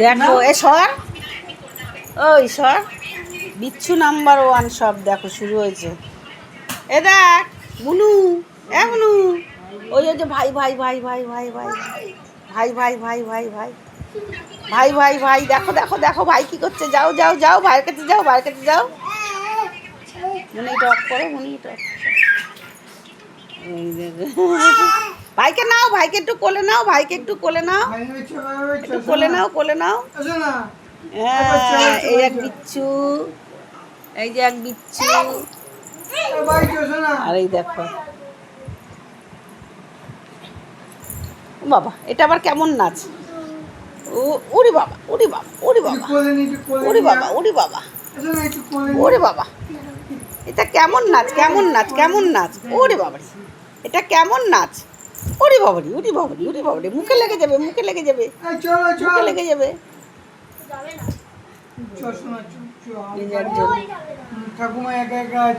দেখো এ সর, ওই সর, বিচ্ছু নাম্বার 1 সব দেখো শুরু হয়েছে। এ দেখ মুনু, এ মুনু, ওই যে ভাই ভাই ভাই ভাই ভাই ভাই ভাই ভাই ভাই ভাই ভাই ভাই ভাই ভাই দেখো দেখো দেখো ভাই কি করছে, যাও যাও যাও ভাইয়ের কাছে যাও, ভাইয়ের কাছে যাও। মুনি টক করো, মুনি টক। ভাইকে নাও, ভাইকে একটু কোলে নাও, ভাইকে একটু কোলে নাও, একটু কোলে নাও, কোলে নাও। হ্যাঁ এই এক বিচ্ছু, এই যে এক বিচ্ছু, আর এই দেখো বাবা, এটা আবার কেমন নাচ? ও ওরে বাবা, ওরে বাবা, ওরে বাবা, ওরে বাবা, ওরে বাবা, ওরে বাবা, এটা কেমন নাচ, কেমন নাচ, কেমন নাচ, ওরে বাবা, এটা কেমন নাচ? ওরে বাবারি, ওরে বাবারি, ওরে বাবারি, মুখে লেগে যাবে, মুখে লেগে যাবে, মুখে লেগে যাবে। ঠাকুমা একা একা